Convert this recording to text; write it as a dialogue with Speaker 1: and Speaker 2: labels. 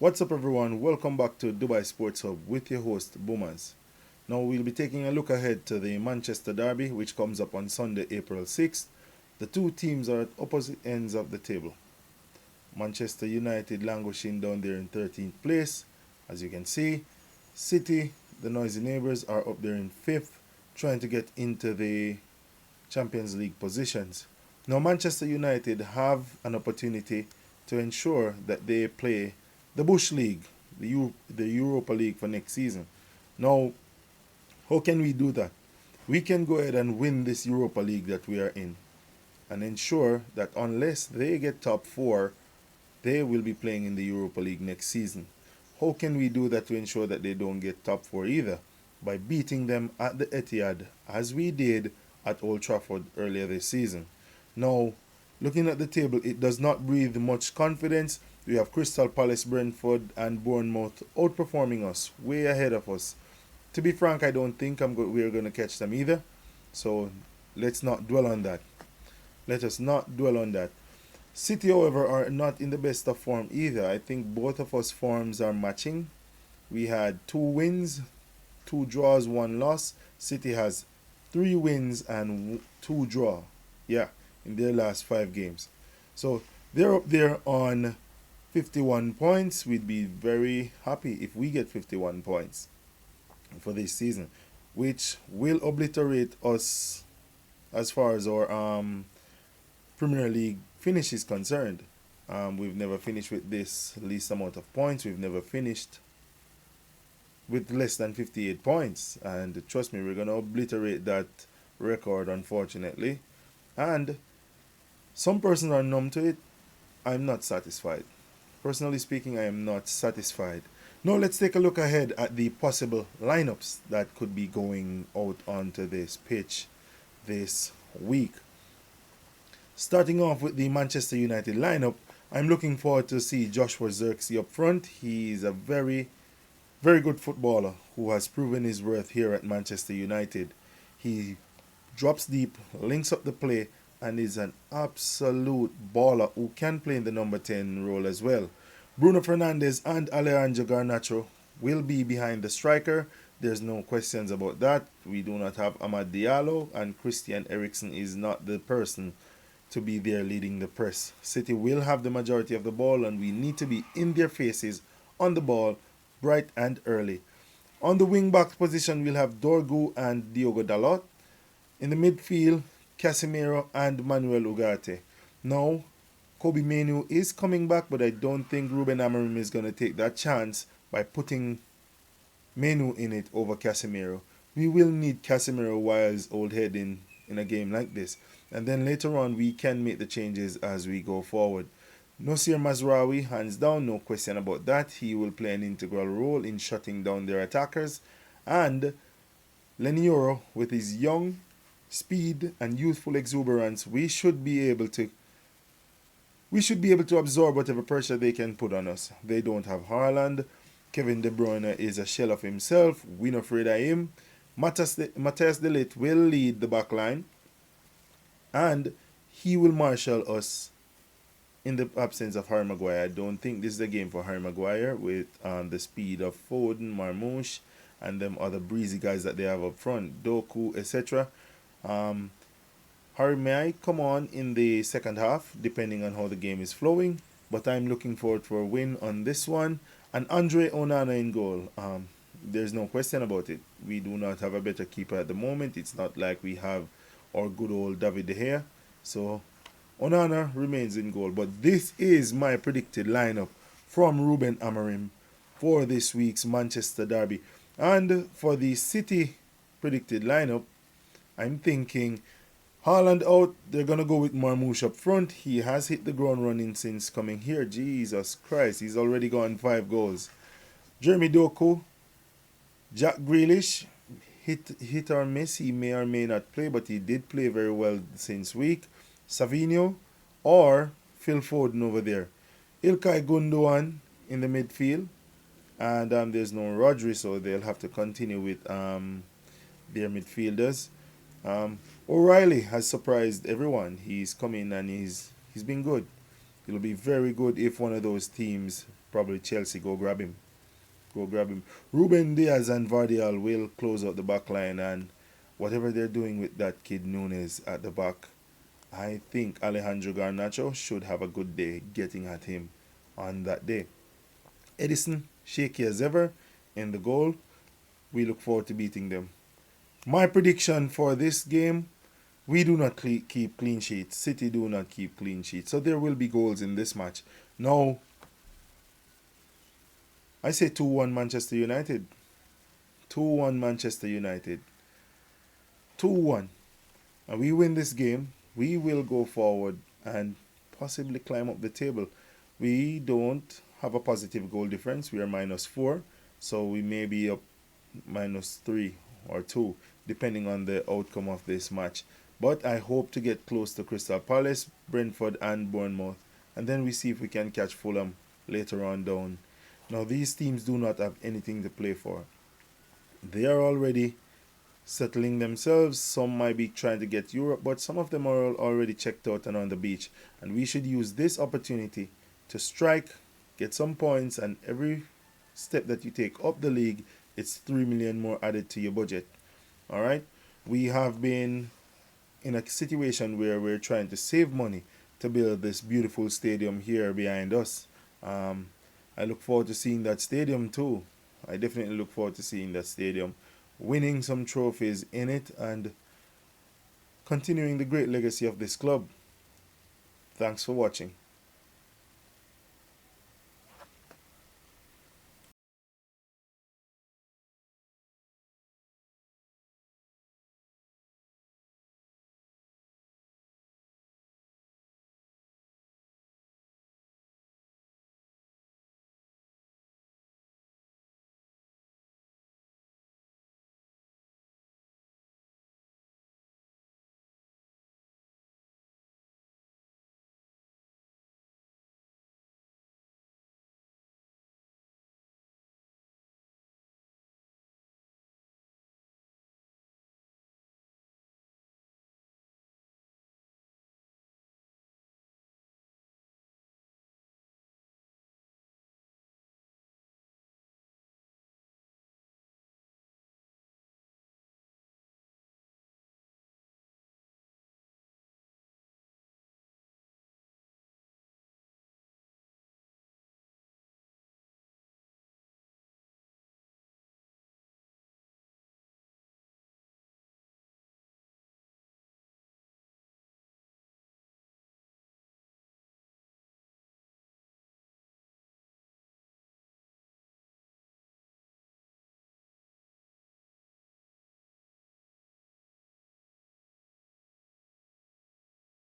Speaker 1: What's up, everyone? Welcome back to Dubai Sports Hub with your host, Boomers. Now, we'll be taking a look ahead to the Manchester Derby, which comes up on Sunday, April 6th. The two teams are at opposite ends of the table. Manchester United languishing down there in 13th place. As you can see, City, the noisy neighbours, are up there in 5th, trying to get into the Champions League positions. Now, Manchester United have an opportunity to ensure that they play the Bush League, the Europa League for next season. Now, how can we do that? We can go ahead and win this Europa League that we are in and ensure that unless they get top four, they will be playing in the Europa League next season. How can we do that to ensure that they don't get top four either? By beating them at the Etihad, as we did at Old Trafford earlier this season. Now, looking at the table, it does not breathe much confidence. We have Crystal Palace, Brentford, and Bournemouth outperforming us, way ahead of us. To be frank, I don't think we're going to catch them either. So let's not dwell on that. Let us not dwell on that. City, however, are not in the best of form either. I think both of us forms are matching. We had 2 wins, 2 draws, 1 loss. City has 3 wins and 2 draw. Yeah, in their last 5 games. So they're up there on 51 points. We'd be very happy if we get 51 points for this season, which will obliterate us as far as our Premier League finish is concerned. We've never finished with this least amount of points. We've never finished with less than 58 points. And trust me, we're going to obliterate that record, unfortunately. And some persons are numb to it. I'm not satisfied. Personally speaking, I am not satisfied. Now let's take a look ahead at the possible lineups that could be going out onto this pitch this week. Starting off with the Manchester United lineup, I'm looking forward to see Joshua Zirkzee up front. He's a very, very good footballer who has proven his worth here at Manchester United. He drops deep, links up the play, and is an absolute baller who can play in the number 10 role as well. Bruno Fernandes and Alejandro Garnacho will be behind the striker. There's no questions about that. We do not have Amad Diallo, and Christian Eriksen is not the person to be there leading the press. City will have the majority of the ball, and we need to be in their faces on the ball bright and early. On the wing-back position, we'll have Dorgu and Diogo Dalot. In the midfield, Casemiro and Manuel Ugarte. Now, Kobe Menu is coming back, but I don't think Ruben Amorim is going to take that chance by putting Menu in it over Casemiro. We will need Casemiro while his old head in a game like this. And then later on, we can make the changes as we go forward. Nosir Mazraoui, hands down, no question about that. He will play an integral role in shutting down their attackers. And Leny Yoro, with his young speed and youthful exuberance, we should be able to absorb whatever pressure they can put on us. They don't have Haaland. Kevin De Bruyne is a shell of himself. We're not afraid of him. Matthias De Ligt will lead the back line, and he will marshal us in the absence of Harry Maguire. I don't think this is a game for Harry Maguire with the speed of Foden, Marmoush, and them other breezy guys that they have up front, Doku, etc. Harry may come on in the second half, depending on how the game is flowing, but I'm looking forward for a win on this one. And Andre Onana in goal. There's no question about it. We do not have a better keeper at the moment. It's not like we have our good old David De Gea. So Onana remains in goal. But this is my predicted lineup from Ruben Amorim for this week's Manchester Derby. And for the City predicted lineup, I'm thinking Haaland out. They're going to go with Marmoush up front. He has hit the ground running since coming here. Jesus Christ, he's already gone 5 goals. Jeremy Doku, Jack Grealish, hit or miss. He may or may not play, but he did play very well since week. Savinho or Phil Foden over there. Ilkay Gundogan in the midfield. And there's no Rodri, so they'll have to continue with their midfielders. O'Reilly has surprised everyone. He's come in and he's been good. It'll be very good if one of those teams, probably Chelsea, go grab him. Go grab him. Ruben Diaz and Vardial will close out the back line, and whatever they're doing with that kid Nunes at the back, I think Alejandro Garnacho should have a good day getting at him on that day. Edison, shaky as ever in the goal. We look forward to beating them. My prediction for this game, we do not keep clean sheets. City do not keep clean sheets. So there will be goals in this match. Now, I say 2-1 Manchester United. 2-1 Manchester United. 2-1. And we win this game, we will go forward and possibly climb up the table. We don't have a positive goal difference. We are -4. So we may be up -3 or 2, depending on the outcome of this match. But I hope to get close to Crystal Palace, Brentford, and Bournemouth. And then we see if we can catch Fulham later on down. Now, these teams do not have anything to play for. They are already settling themselves. Some might be trying to get Europe, but some of them are already checked out and on the beach. And we should use this opportunity to strike, get some points, and every step that you take up the league, it's 3 million more added to your budget. All right? We have been in a situation where we're trying to save money to build this beautiful stadium here behind us. I look forward to seeing that stadium too. I definitely look forward to seeing that stadium, winning some trophies in it, and continuing the great legacy of this club. Thanks for watching.